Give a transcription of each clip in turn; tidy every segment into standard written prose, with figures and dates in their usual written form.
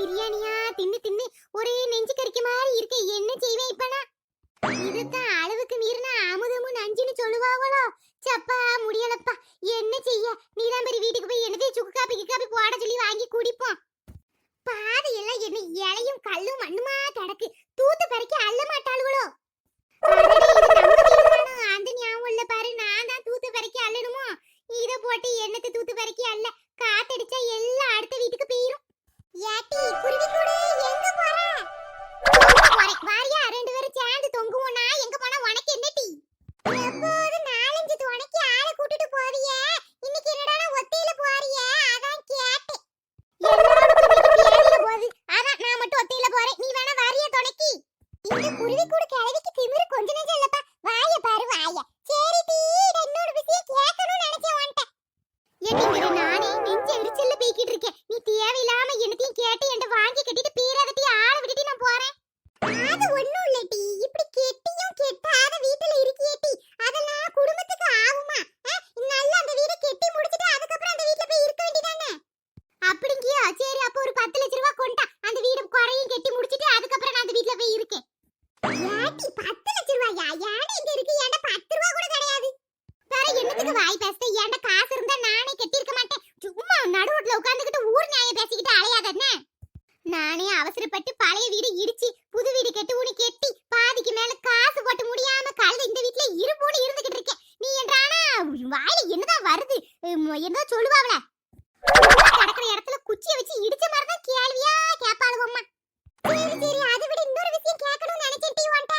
பிரியாணியா தின்னு தின்னு ஒரே நெஞ்சு கறிக்க மாதிரி இருக்க. என்ன செய்வேன் இப்ப நான்? இதுதான் அளவுக்கு மீறினா அமுதமும் நஞ்சுன்னு சொல்லுவாங்களோ. சப்பா முடியலப்பா. என்ன செய்ய? நீலாம்பரி வீட்டுக்கு போய் என்னதே சுக்கு காப்பி கிக்காப்பி போட சொல்லி வாங்கி குடிப்போம். பாதி எல்லாம் என்ன இலையும் கல்லும் மண்ணுமா கிடக்கு. தூத்து பறிக்க அள்ள மாட்டாளுகளோ. அந்த ஞாபகம் இல்ல பாரு. நான் தான் தூத்து பறிக்க அல்லணுமோ. இத போட்டு என்னத்தை தூத்து பறிக்க அல்ல. காத்தடிச்சா எல்லாம் அடுத்த வீட்டுக்கு போயிரும். ஏட்டி குருவி கூட எங்க போற? வாரியா ரெண்டு பேரும் சேர்ந்து தொங்குவோம். நான் எங்க போனா உனக்கு என்ன டீ? எப்போது நாலஞ்சு துணைக்கு ஆளை கூட்டிட்டு போறிய. இன்னைக்கு என்னடா ஒத்தையில போறிய? அதான் கேட்டேன். போகுது. அதான் நான் மட்டும் ஒத்தையில போறேன். நீ வேணா வாரியா துணைக்கு? இந்த குருவி கூட கிழவிக்கு திமிரு கொஞ்ச நெஞ்சம் இல்லப்பா. வாய பாரு வாய. சரி டீ, இன்னொரு விஷயம் கேட்கணும்னு நினைச்சேன் உன்கிட்ட. என்னங்க நானே நெஞ்ச எரிச்சல்ல பேக்கிட்டு இருக்கேன். நீ தேவையில்லாம என்னத்தையும் கேட்டு என்கிட்ட வாங்கி கட்டிட்டு பீராதட்டி ஆளை விட்டுட்டு நான் போறேன். அது ஒண்ணும் இல்ல டீ. இப்படி கெட்டியும் கெட்டாத வீட்டுல இருக்கியே டீ. அதெல்லாம் குடும்பத்துக்கு ஆகுமா? நல்லா அந்த வீட கெட்டி முடிச்சிட்டு அதுக்கப்புறம் அந்த வீட்ல போய் இருக்க வேண்டியதானே? அப்படிங்கியா? சரி அப்ப ஒரு 10 லட்சம் ரூபாய் கொண்டா. அந்த வீடு குறையும் கெட்டி முடிச்சிட்டு அதுக்கப்புறம் நான் அந்த வீட்ல போய் இருக்கேன். ஏட்டி 10 லட்சம் ரூபாயா? யாரு இங்க இருக்கு? ஏன்டா 10 ரூபாய் கூட கிடையாது. வேற என்னத்துக்கு வாய் பேச? ஏன்டா காசு இருந்தா நானே கட்டி இருக்க மாட்டேன். சும்மா நடுவுல உட்கார்ந்துகிட்டு ஊர் நியாயம் பேசிக்கிட்டு அலையாதே. நானே அவசரப்பட்டு பழைய வீடு இடிச்சு புது வீடு கட்டி உனி கெட்டி பாதிக்கு மேல காசு போட்டு முடியாம கழுத இந்த வீட்ல இருப்போன்னு இருந்துகிட்டு இருக்கேன். நீ என்றானா வாயில என்னதான் வருது? என்னதோ சொல்லுவாங்கள. கடக்கிற இடத்துல குச்சியை வச்சு இடிச்ச மாதிரி தான் கேள்வியா கேப்பாளுவம்மா. சரி சரி, அதை விட இன்னொரு விஷயம் கேட்கணும்னு நினைச்சேன் டீ உன்கிட்ட.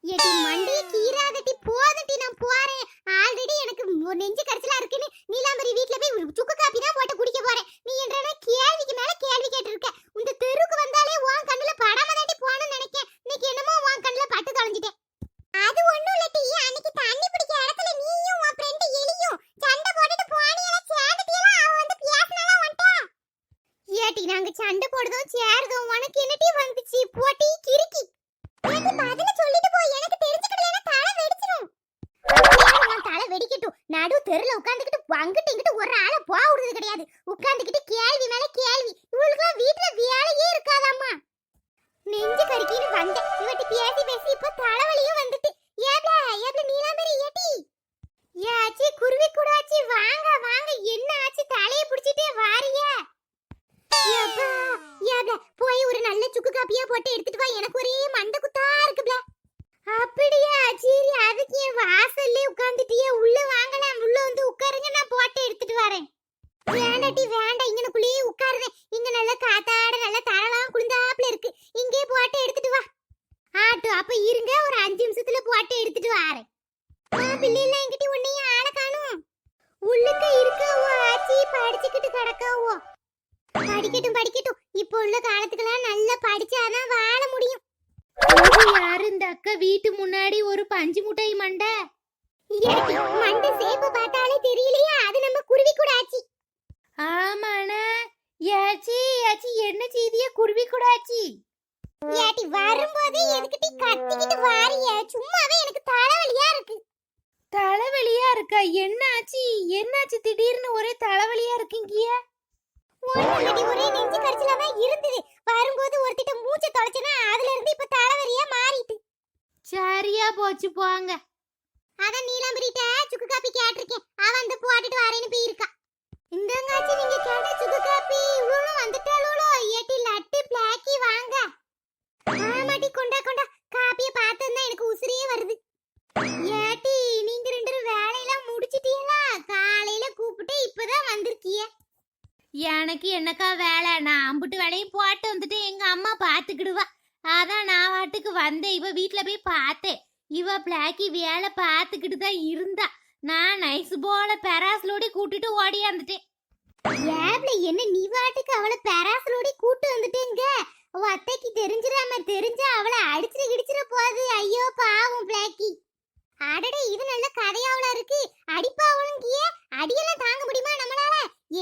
ஏடி மண்டையை கீறாதட்டி போதட்டி நான் போறேன். ஆல்ரெடி எனக்கு நெஞ்சு கரிச்சலா இருக்குன்னு நீலாம்பரி வீட்ல போய் சுக்கு காப்பி தான் போட்டு குடிக்க போறேன். நீ என்றானா கேள்விக்கு மேல கேள்வி கேட்டு இருக்க. இந்த தெருவுக்கு வந்தாலே உன் கண்ணுல படாம தாண்டி போகணும்னு நினைக்கேன். இன்னைக்கு என்னமோ உன் கண்ணுல பட்டு தொலைஞ்சிட்டேன். அது ஒண்ணும் இல்ல டீ. அன்னைக்கு தண்ணி பிடிக்க இடத்துல நீயும் உன் ஃப்ரெண்ட் எலியும் சண்டை போட்டுட்டு போனியல. சேர்ந்துட்டியலாம். அவ வந்து பேசினாலாம் உன்கிட்ட. ஏட்டி நாங்க சண்டை போடுதோம் சேருதோம் உனக்கு என்ன டீ வந்துச்சு? போட்டி கிறுக்கி. ஏட்டி பதில சொல்லிட்டு போ. எனக்கு தெரிஞ்சுக்கிட்டேனா தலை வெடிச்சிரும். தலை வெடிக்கட்டும். நடு தெருல உட்கார்ந்துகிட்டு அங்கிட்டு இங்கிட்டு ஒரு ஆளை போக விடுறது கிடையாது. உட்கார்ந்துகிட்டு கேள்வி மேல கேள்வி. இவளுக்குலாம் வீட்டுல வேலையே இருக்காதாம்மா. நெஞ்சு கறிக்கின்னு வந்தேன். இவட்டி பேசி பேசி இப்ப தலைவலியும் வந்துட்டு. ஏப்ல நீலாம்பரி ஏட்டி. ஏச்சி குருவி கூடாச்சி வாங்க வாங்க. என்ன ஆச்சு? தலையை பிடிச்சிட்டே வாரியே. போய் ஒரு நல்ல சுக்கு காப்பியா போட்டு எடுத்துட்டு வா. எனக்கு ஒரே மண்டை குத்தா இருக்குப்ல. அப்படியா? சரி, அதுக்கு என் வாசல்லே உட்கார்ந்துட்டியே. உள்ள வாங்கலாம். உள்ள வந்து உட்காருங்க, நான் போட்டு எடுத்துட்டு வரேன். வேண்டாட்டி வேண்டாம், இங்கனக்குள்ளேயே உட்காருவேன். இங்க நல்ல காத்தாட நல்ல தரலாம் குளிந்தாப்புல இருக்கு. இங்கே போட்டு எடுத்துட்டு வா. ஆட்டு அப்ப இருங்க, ஒரு 5 நிமிஷத்துல போட்டு எடுத்துட்டு வரேன். பிள்ளைலாம் என்கிட்ட உன்னையும் ஆள காணும். உள்ளுக்க இருக்கவோ ஆச்சி படிச்சுக்கிட்டு கிடக்கவோ. படிக்கட்டும். இப்போ உள்ள காலத்துக்கெல்லாம் நல்லா படிச்சாதான் வாழ முடியும். யாரு இந்த அக்கா வீட்டு முன்னாடி ஒரு பஞ்சு முட்டை மண்டை? மண்டை சேப்பு பார்த்தாலே தெரியலையா? அது நம்ம குருவி கூட ஆச்சி. ஆமாண்ணா. ஏச்சி என்ன செய்தியா? குருவி கூட ஆச்சி. ஏட்டி வரும்போதே எதுக்கிட்டி கத்திக்கிட்டு வாரியே? சும்மாவே எனக்கு தலைவலியா இருக்கு. தலைவலியா இருக்கா? என்னாச்சு திடீர்னு ஒரே தலைவலியா இருக்கீங்க? ஒரே நெஞ்சு கரிச்சலா தான் இருந்தது. வரும்போது ஒருத்திட்ட மூச்சை தொலைச்சனா அதுல இருந்து இப்ப தலைவலியா மாறிட்டு. சரியா போச்சு போங்க. அதான் நீலாம்பரிட்ட சுக்கு காப்பி கேட்டிருக்கேன். அவ வந்து போட்டுட்டு வரேன்னு போயிருக்கா. இந்தங்காச்சி நீங்க கேட்ட சுக்கு காப்பி இவ்வளவு வந்துட்டாளோ? ஏட்டி லட்டு பிளாக்கி வாங்க. ஆமாட்டி கொண்டா காப்பியை பார்த்தா எனக்கு உசிரியே வருது. ஏட்டி நீங்க 2 வேலையெல்லாம் முடிச்சிட்டீங்களா? காலையில கூப்பிட்டு இப்பதான் வந்திருக்கிய. எனக்கு என்னக்கா வேலை? நான் அம்புட்டு வேலையும் போட்டு வந்துட்டு எங்க அம்மா பாத்துக்கிடுவா. அதான் நான் வாட்டுக்கு வந்தேன். இவ வீட்டுல போய் பார்த்தேன். இவ பிளாக்கி வேலை பார்த்துக்கிட்டு தான் இருந்தா. நான் நைஸ் போல பெராஸ்லோடி கூட்டிட்டு ஓடியாந்துட்டேன். ஏப்ல என்ன நீ வாட்டுக்கு அவளை பெராஸ்லோடி கூட்டு வந்துட்டேங்க? அத்தைக்கு தெரிஞ்சா அவளை அடிச்சிட போகுது. ஐயோ பாவம் பிளாக்கி. அடடே இது நல்ல கதையாவளா இருக்கு. அடிப்பாவளுங்கிய அடியெல்லாம் தாங்க முடியுமா நம்மளால?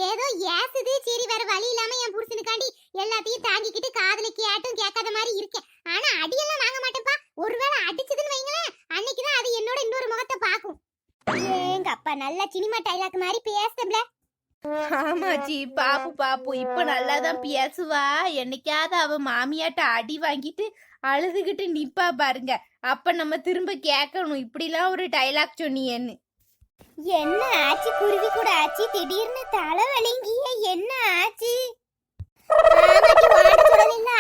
ஏதோ ஏசுது. சரி வேற வழி இல்லாம என் புருஷனுக்காண்டி எல்லாத்தையும் தாங்கிக்கிட்டு காதுல கேட்டும் கேட்காத மாதிரி இருக்கேன். ஆனா அடியெல்லாம் வாங்க மாட்டேப்பா. ஒருவேளை அடிச்சதுன்னு வைங்களேன், அன்னைக்குதான் அது என்னோட இன்னொரு முகத்தை பாக்கும். எங்க அப்பா நல்ல சினிமா டைலாக் மாதிரி பேசுதுல. ஆமாச்சி, பாப்பு பாப்பு இப்ப நல்லாதான் பேசுவா. என்னைக்காவது அவ மாமியாட்ட அடி வாங்கிட்டு அழுதுகிட்டு நிப்பா பாருங்க. அப்ப நம்ம திரும்ப கேட்கணும், இப்படிலாம் ஒரு டைலாக் சொன்னியேன்னு. என்ன ஆச்சு குருவி கூட ஆச்சு திடீர்னு தலைவலிங்கிய என்ன ஆச்சு? ஆமாட்டி வாட சொல்லல.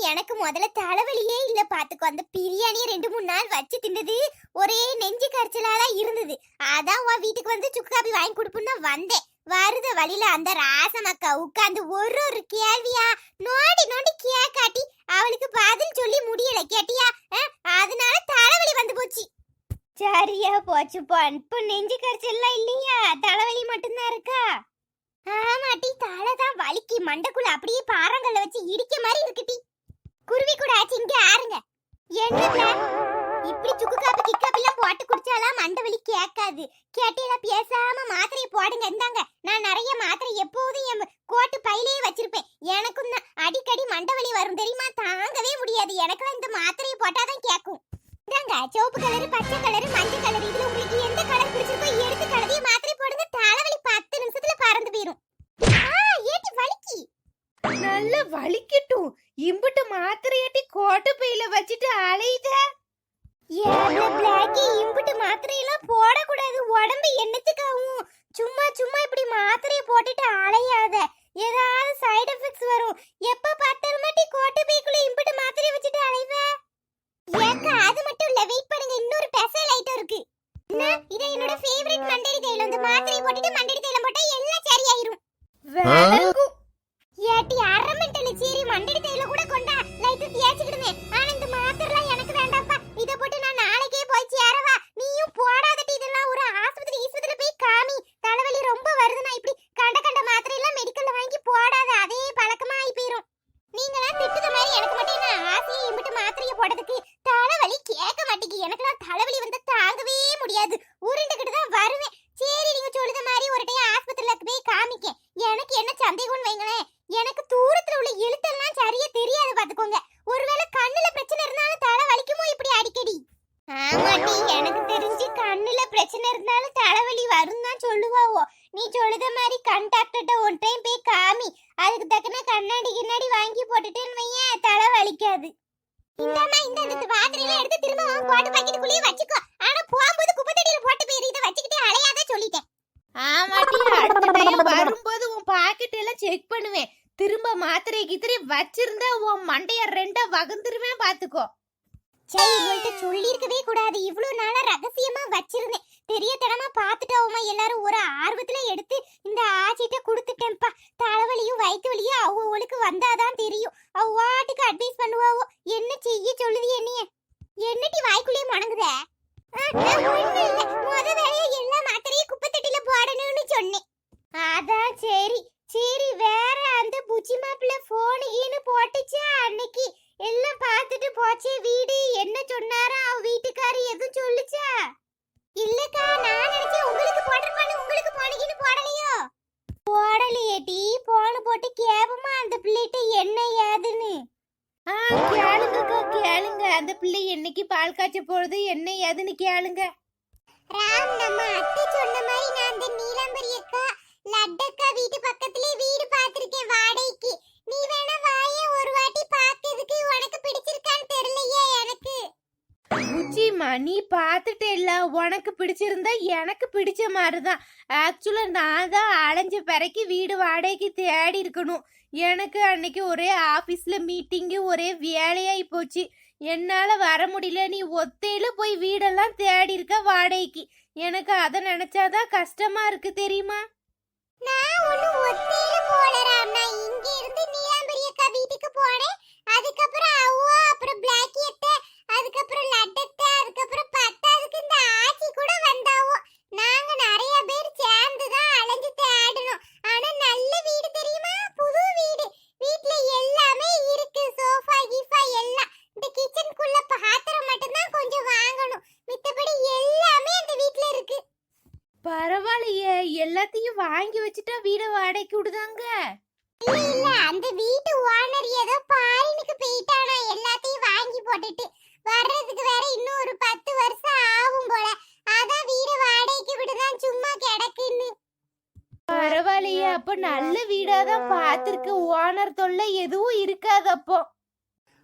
எனக்கு முதல்ல தலைவலியே இல்ல பாத்துக்கோ. அந்த பிரியாணியை 2-3 நாள் வச்சு தின்னது ஒரே நெஞ்சு கரிச்சலா தான் இருந்தது. அதான் உன் வீட்டுக்கு வந்து சுக்கு காபி வாங்கி கொடுப்புன்னு வந்தேன். வருத வழியில அந்த ராசமக்கா உட்காந்து ஒரு கேள்வியா நோண்டி நோண்டி கேக்காட்டி அவளுக்கு பதில் சொல்லி முடியல கேட்டியா? அதனால தலைவலி வந்து போச்சு. சரியா போச்சுப்பா. இப்ப நெஞ்சு கரிச்சல்லாம் இல்லையா, தலைவலி மட்டும்தான் இருக்கா? ஆமாட்டி, தலை தான் வலிக்கு. மண்டக்குள்ள அப்படியே பாறாங்கல்ல வச்சு இடிக்க மாதிரி இருக்குட்டி. குருவி கூட ஆச்சு இங்க ஆறுங்க. என்ன இப்படி சுக்கு காப்பி கிக்காப்பிலாம் போட்டு குடிச்சாலாம் மண்டை வலி கேட்காது. கேட்டீங்களா? பேசாம மாத்திரையை போடுங்க. இந்தாங்க, நான் நிறைய மாத்திரை எப்போதும் என் கோட்டு பையிலேயே வச்சிருப்பேன். எனக்கும் தான் அடிக்கடி மண்டை வலி வரும் தெரியுமா, தாங்கவே முடியாது. எனக்குலாம் இந்த மாத்திரையை போட்டாதான் கேட்கும். இந்தாங்க, சிவப்பு கலரு, பச்சை கலரு, மஞ்சள் கலரு, இதுல உங்களுக்கு எந்த கலர் பிடிச்சிருக்கோ எடுத்து கலவையை மாத்திரை போடுங்க. தலைவலி 10 நிமிஷத்துல பறந்து போயிரும். ஏட்டி வலிக்கு நல்ல வலிக்கட்டும். இம்புட்டு மாத்திரையாட்டி கோட்டை பையில வச்சுட்டு அலையுத. இம்புட்டு மாத்திரையெல்லாம் போடக்கூடாது. உடம்பு என்னத்துக்காகும்? சும்மா சும்மா இப்படி மாத்திரையை போட்டுட்டு அலையாத. ஏதாவது சைடு எஃபெக்ட்ஸ் வரும். எப்ப பார்த்தாலும் கோட்டை பைக்குள்ள இம்புட்டு மாத்திரையை வச்சுட்டு அலைவ. ஏக்கா அது மட்டும் இல்ல, வெயிட் பண்ணுங்க, இன்னொரு ஸ்பெஷல் ஐட்டம் இருக்கு. என்ன? இது என்னோட ஃபேவரட் மண்டடி தைலம். அந்த மாத்திரையை போட்டுட்டு மண்டடி தைலம் போட்டா எல்லாம் சரியாயிரும். வேலைக்கும் ஏட்டி அரமெண்டல சீரி மண்டடி தைலம் கூட கொண்டா லைட்டா தேய்ச்சிடுமே. ஆனா இந்த மாத்திரைலாம் எனக்கு வேண்டாம்ப்பா. இத போட்டு நான் நாளைக்கே போய் சேரவா. நீயும் போடாதட்டி. இதெல்லாம் ஒரு ஆஸ்பத்திரி போய் காமி. தலைவலி ரொம்ப வருதுனா இப்படி கண்ட கண்ட மாத்திரை எல்லாம் மெடிக்கல்ல வாங்கி போடாத. அதே பழக்கமா ஆயி போயிரும். நீங்கலாம் திட்டுத மாதிரி எனக்கு மட்டும் என்ன ஆசையை இம்பிட்டு மாத்திரையை போடுறதுக்கு? தலைவலி கேட்க மாட்டேங்கி. எனக்குலாம் தலைவலி வந்து தாங்கவே முடியாது. உருண்டுகிட்டு தான் வருவேன். சரி, நீங்க சொல்லுத மாதிரி ஒரு டைம் ஆஸ்பத்திரியில போய் காமிக்க. எனக்கு என்ன சந்தேகம்னு வைங்களேன், எனக்கு தூரத்துல உள்ள எழுத்தெல்லாம் சரியா தெரியாது பாத்துக்கோங்க. ஒருவேளை கண்ணுல பிரச்சனை இருந்தாலும் தலை வலிக்குமோ இப்படி அடிக்கடி? ஆமாட்டி, எனக்கு தெரிஞ்சு கண்ணுல பிரச்சனை இருந்தாலும் தலைவலி வரும் தான் சொல்லுவாவோ. நீ சொல்லுத மாதிரி கண் டாக்டர்கிட்ட ஒரு டைம் போய் காமி. அதுக்கு தக்கன கண்ணாடி கிண்ணாடி வாங்கி போட்டுட்டேன்னு வையேன், தலை வலிக்காது. இந்தாமா, இந்த மாத்திரையெல்லாம் எடுத்து திரும்ப போட்டு பாக்கெட்டுக்குள்ளேயே வச்சுக்கோ. ஆனா போகும்போது குப்பத்தடியில போட்டு போயிரு. இதை வச்சுக்கிட்டே அலையாத சொல்லிட்டேன். ஆமாட்டி, அடுத்த டைம் வரும்போது உன் பாக்கெட் எல்லாம் செக் பண்ணுவேன். திரும்ப மாத்திரை கித்திரை வச்சிருந்தா உன் மண்டைய 2 வகுந்துருவேன் பாத்துக்கோ. சரி, உங்கள்கிட்ட சொல்லியிருக்கவே கூடாது. இவ்வளவு நாளா ரகசியமா வச்சிருந்தேன். தெரியத்தனமா பாத்துட்டாவுமா எல்லாரும் ஒரு ஆர்வத்துல எடுத்து இந்த ஆச்சிட்ட கொடுத்துட்டேன்ப்பா. தலைவலியும் வயிற்று வலியும் அவளுக்கு வந்தாதான் தெரியும். வாட்டுக்கு அட்வைஸ் பண்ணுவாவோ. என்ன செய்ய சொல்லுது என்னைய? என்னட்டி வாய்க்குள்ளேயே முணங்குத? முத வேலையா எல்லா மாத்திரையும் குப்பத்தட்டில போடணும்னு சொன்னேன். அதான் சரி சரி. வேற அந்த புச்சி மாப்பிள்ள போனு போட்டுச்சா? அன்னைக்கு எல்லாம் பார்த்துட்டு போச்சே வீடு. என்ன சொன்னாரா அவ வீட்டுக்காரி? எதுவும் சொல்லுச்சா? இல்லக்கா, நான் நினைச்சேன் உங்களுக்கு போட்டிருப்பானு. உங்களுக்கு போனீங்கன்னு போடலையோ? போடலையேட்டி. போன போட்டு கேப்பமா அந்த பிள்ளைகிட்ட என்ன ஏதுன்னு. கேளுங்கக்கா கேளுங்க. அந்த பிள்ளை என்னைக்கு பால் காய்ச்ச போறது என்ன ஏதுன்னு கேளுங்க. ராம், நம்ம அத்தை சொன்ன மாதிரி நான் அந்த நீலாம்பரி அக்கா லட்டக்கா வீட்டு பக்கத்துலயே வீடு பார்த்திருக்கேன் வாடகைக்கு. நீ வேணா வாயே ஒரு வாட்டி பார்த்ததுக்கு உனக்கு பிடிச்சிருக்கான்னு தெரியலையே எனக்கு. உச்சிமா, நீ பார்த்துட்டே இல்ல, உனக்கு பிடிச்சிருந்தா எனக்கு பிடிச்ச மாதிரிதான். ஆக்சுவலா நான் தான் அலைஞ்ச பிறகு வீடு வாடகைக்கு தேடி இருக்கணும். எனக்கு அன்னைக்கு ஒரே ஆபீஸ்ல மீட்டிங்கு, ஒரே வேலையாயி போச்சு. என்னால வர முடியல. நீ ஒத்தையில போய் வீடெல்லாம் தேடி இருக்க வாடகைக்கு. எனக்கு அதை நினைச்சாதான் கஷ்டமா இருக்கு தெரியுமா? நான் ஒண்ணு ஒத்தையில போல ராம். நான் இங்க இருந்து நீலாம்பரி அக்கா வீட்டுக்கு போனேன். அதுக்கப்புறம் அவ்வா, அப்புறம் பிளாக்கி அத்தை, அதுக்கப்புறம் லட்டத்தை, அதுக்கப்புறம் பத்தாவதுக்கு இந்த ஆச்சி கூட வந்தாவோ. நாங்க நிறைய பேர் சேர்ந்து தான் அலைஞ்சு தேடணும். ஆனா நல்ல வீடு தெரியுமா, புது வீடு. வீட்ல எல்லாமே இருக்கு, சோஃபா கீஃபா எல்லாம். இந்த கிச்சனுக்குள்ள பாத்திரம் மட்டும்தான் கொஞ்சம் வாங்கணும். மித்தபடி எல்லாமே அந்த வீட்ல இருக்கு. பரவாயில்லையே, எல்லாத்தையும் வாங்கி வச்சுட்டா வீட வாடகைக்கு விடுதாங்க. இல்ல, அந்த வீட்டு ஓனர் ஏதோ பாரினுக்கு போயிட்டானா. எல்லாத்தையும் வாங்கி போட்டுட்டு வர்றதுக்கு வேற இன்னும் ஒரு 10 வருஷம் ஆகும் போல. அதான் வீடு வாடகைக்கு விடுதான் சும்மா கிடக்குன்னு. பரவாயில்லையே, அப்ப நல்ல வீடாதான் பாத்திருக்க. ஓனர் தொல்லை எதுவும் இருக்காது அப்போ.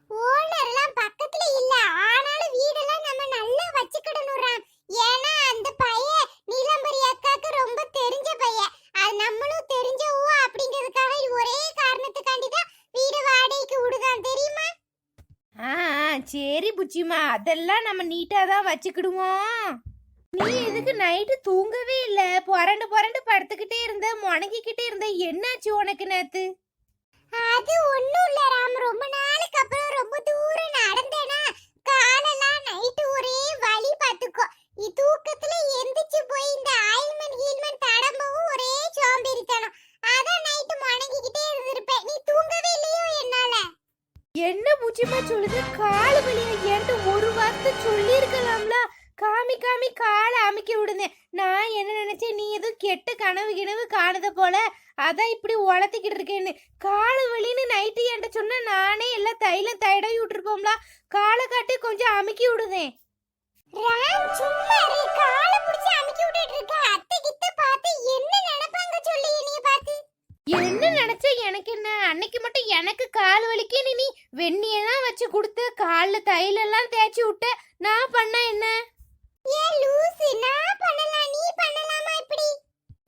ஓனர் எல்லாம் பக்கத்துல இல்ல, ஆனாலும் வீடெல்லாம் நம்ம நல்லா வச்சுக்கிடணும். ஏன்னா அந்த பையன் நீலம்பரி அக்காக்கு ரொம்ப தெரிஞ்ச பையன். அது நம்மளும் தெரிஞ்சவோ அப்படிங்கிறதுக்காக ஒரே காரணத்துக்காண்டி தான் வீடு வாடகைக்கு விடுதான், தெரியுமா? சரி புச்சிமா, அதெல்லாம் நம்ம நீட்டா தான் வச்சுக்கிடுவோம். நீ எதுக்கு நைட்டு தூங்கவே இல்ல? புரண்டு புரண்டு படுத்துக்கிட்டே இருந்த, முணங்கிக்கிட்டே இருந்த, என்னாச்சு உனக்கு நேத்து? அது ஒண்ணும் இல்ல ராம், ரொம்ப நாளுக்கு அப்புறம் ரொம்ப தூரம் நடந்தேனா, காலெல்லாம் நைட்டு ஒரே வலி பாத்துக்கோ. தூக்கத்துல எந்திரிச்சு போய் இந்த ஆயில்மெண்ட் ஹீல்மெண்ட் தடம்பவும் ஒரே சோம்பேறித்தனம். அதான் நைட்டு முணங்கிக்கிட்டே இருந்திருப்பேன். நீ தூங்கவே இல்லையோ என்னால? என்ன புச்சிமா சொல்லுது? காலு வலியா? என்கிட்ட ஒரு வார்த்தை சொல்லி இருக்கலாம்ல. காமி காமி காலை அமுக்கி விடுந்தேன். நான் என்ன நினைச்சேன், நீ எதுவும் கெட்ட கனவு காணுத போல, அதான் இப்படி உளத்திக்கிட்டு இருக்கேன்னு. காலு வலின்னு நைட்டு என்கிட்ட சொன்னா நானே எல்லாம் தைலம் தடவி விட்டுருப்போம்ல. காலை காட்டி கொஞ்சம் அமுக்கி விடுதேன். ராம் சும்மா இரு, காலை பிடிச்சு அமுக்கி விட்டுட்டு இருக்க. அத்தை கிட்ட பார்த்து என்ன நினைப்பாங்க சொல்லி என்னைய பார்த்து? என்ன நினைச்ச? எனக்கு என்ன, அன்னைக்கு மட்டும் எனக்கு கால் வலிக்கு நீ வெந்நியெல்லாம் வச்சு கொடுத்து காலில் தைலெல்லாம் தேய்ச்சி விட்ட. நான் பண்ண என்ன? ஏன் லூசு, நான் பண்ணலாம், நீ பண்ணலாமா இப்படி?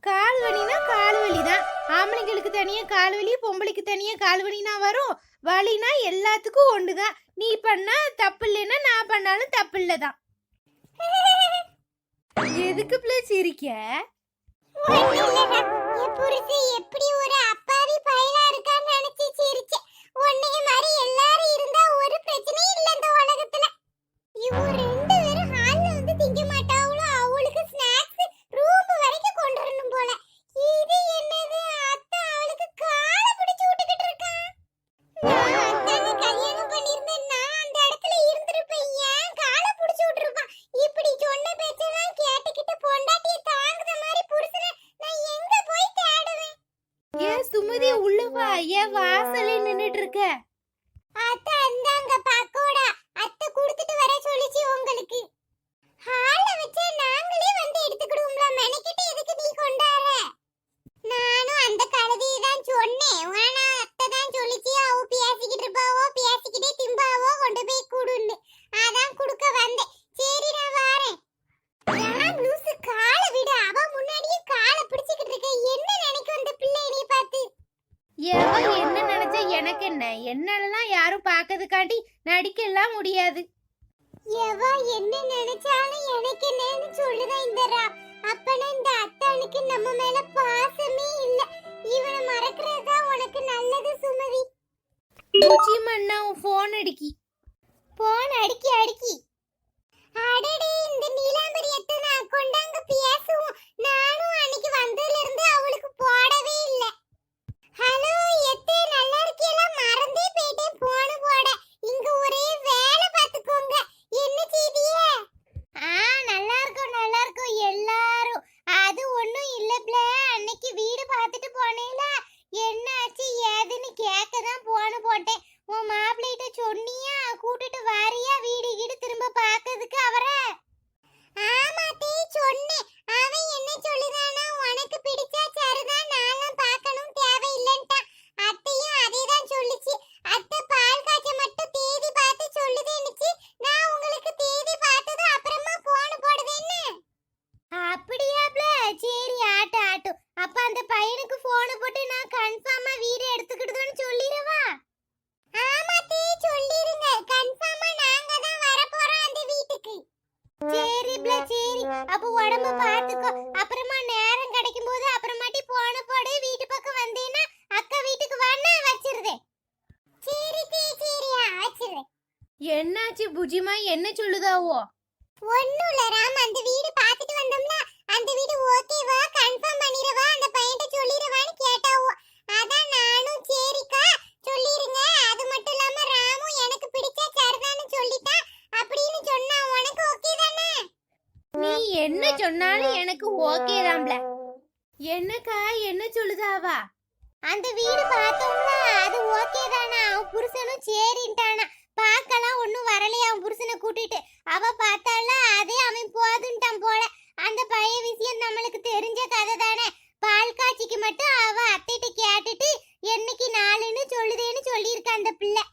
கால் வலினா கால் வலி தான். ஆம்பளைங்களுக்கு தனியா கால் வலி, பொம்பளைக்கு தனியா கால் வலினா வரும். வலினா எல்லாத்துக்கும் ஒண்ணுதான். நீ பண்ணா தப்பு இல்லைன்னா நான் பண்ணாலும் தப்பு இல்லதான். எதுக்கு பிள்ளை சிரிக்க? எப்படி ஒரு அப்பாவி பயலா இருக்கான்னு நினைச்சு சிரிச்சேன். உன்னைய மாதிரி எல்லாரும் இருந்தா ஒரு பிரச்சனையும் இல்ல இந்த உலகத்துல. இவங்க ரெண்டு பேரும் ஹால்ல வந்து திங்க மாட்டாங்களோ, அவளுக்கு ஸ்நாக்ஸ் ரூம் வரைக்கும் கொண்டு வரணும் போல. இது என்னது, அத்தை அவளுக்கு காலை பிடிச்சு விட்டுக்கிட்டு இருக்கா. நான் அத்தானை கல்யாணம் பண்ணியிருந்தேன், நான் அந்த இடத்துல இருந்திருப்பேன். ஏன் காலை பிடிச்சு விட்டுருப்பான்? இப்படி சொன்ன பேச்செல்லாம் கேட்டுக்கிட்டு பொண்டாட்டியை தாங்குத மாதிரி புருஷனை நான் எங்க போய் தேடுவேன்? ஏன் சுமதி உள்ள வா, ஏன் வாசல்ல நின்னுட்டு இருக்க? அத்தை அந்தாங்க பக்கோடா, அத்தை கொடுத்துட்டு வர சொல்லிச்சு உங்களுக்கு. ஹால்ல வச்சு நாங்களே வந்து எடுத்துக்கிடுவோம்ல, மெனக்கிட்டு எதுக்கு நீ கொண்டாற? நானும் அந்த கழுதையை தான் சொன்னேன். ஆனா அத்தை தான் சொல்லிச்சு, அவ பேசிக்கிட்டு இருப்பாவோ, பேசிக்கிட்டே திம்பாவோ, கொண்டு போய் குடுன்னு. அதான் குடுக்க வந்தேன். சரி நான் வாரேன். ராம் லூசு, காலை விடு. அவ முன்னாடியே காலை பிடிச்சிக்கிட்டு இருக்க. என்ன நினைக்கும் இந்த பிள்ளை நீ பார்த்து? எவ என்ன நினைச்சா எனக்கு என்ன? என்னெல்லாம் யாரும் பார்க்கறதுக்காண்டி நடிக்கலாம் முடியாது. எவ என்ன நினைச்சாலும் எனக்கு என்னன்னு சொல்லுதான் இந்த ராம். அப்பனா இந்த அத்தானுக்கு நம்ம மேல பாசமே இல்ல. இவனை மறக்கிறதுதான் உனக்கு நல்லது சுமதி. பூச்சிமண்ணா உன் போன் அடிக்கி. போன் அடிக்கி அடிக்கி. அடடே, இந்த நீலாம்பரி எத்தனை கொண்டாங்க பேசுவோம். நானும் அன்னைக்கு வந்ததுல இருந்து அவளுக்கு போடவே இல்ல. ஹலோ எத்தே, நல்லா இருக்கீங்களா? மறந்தே போயிட்டேன் போன் போட. இங்க ஒரே வேலை பார்த்துக்கோங்க. என்ன செய்தியே? நல்லா இருக்கும் எல்லாரும். அது ஒண்ணும் இல்லப்ல, அன்னைக்கு வீடு பார்த்துட்டு போனேல, என்னாச்சு ஏதுன்னு கேட்க தான் போன் போட்டேன். உன் மாப்பிள்ளைகிட்ட சொன்னியா? கூட்டிட்டு வாரியா வீடு கீடு திரும்ப பார்க்கிறதுக்கு அவரை? ஆமாத்தே சொன்னேன். அவன் என்ன சொல்லுதானா, உனக்கு பிடிச்சா சரிதான், நானும் பார்க்கணும் தேவையில்லைன்ட்டான். அத்தையும் அதே தான் சொல்லுச்சு. அத்தை பால் காய்ச்ச மட்டும் தேதி பார்த்து சொல்லுதேன்னுச்சு. நான் உங்களுக்கு தேதி பார்த்தது அப்புறமா போன் போடுவேன்னு. அப்படியாப்ல? சரி ஆட்டு ஆட்டு. அப்ப அந்த பையனுக்கு போன் போட்டு நான் கன்ஃபார்மா வீடு எடுத்துக்கிடுதோன்னு சொல்லிரவா? ஆமாத்தே சொல்லிருங்க. கன்ஃபார்மா நாங்க தான் வர போறோம் அந்த வீட்டுக்கு. சரிப்ல சரி. அப்ப உடம்ப பாத்துக்கோ. அப்புறமா நேரம் கிடைக்கும் போது அப்புறமாட்டி போன போடு. வீட்டு பக்கம் வந்தேன்னா அக்கா வீட்டுக்கு வான்னா வச்சிருதே. சரி சரியா வச்சிருதேன். என்னாச்சு புஜிமா, என்ன சொல்லுதாவோ? ஒண்ணும் இல்ல ராம், அந்த வீடு பார்த்துட்டு வந்தோம்ல, அந்த வீடு ஓகேவா கன்ஃபார்ம் பண்ணிரவா, அந்த பையன்ட்ட சொல்லிரவான்னு கேட்டாவோ. அதான் நானும் சரிக்கா சொல்லிருங்க. அது மட்டும் இல்லாம ராமும் எனக்கு பிடிச்சா சரிதான்னு சொல்லிட்டா அப்படின்னு சொன்னா உனக்கு ஓகே தானே? நீ என்ன சொன்னாலும் எனக்கு ஓகே தான்ல. என்னக்கா என்ன சொல்லுதாவா? அந்த வீடு பார்த்தோம்ல, அது ஓகே தானா? அவன் புருஷனும் சரின்ட்டானா. பார்க்கலாம் ஒன்னும் வரலையா அவன் புருஷனை கூட்டிட்டு. அவ பார்த்தால அதே அவன் போதுன்ட்டான் போல. அந்த பைய விஷயம் நம்மளுக்கு தெரிஞ்ச கதை தானே. பால் காய்ச்சிக்கு மட்டும் அவ அத்தைட்ட கேட்டுட்டு என்னைக்கு நாளுன்னு சொல்லுதேன்னு சொல்லியிருக்க அந்த பிள்ளை.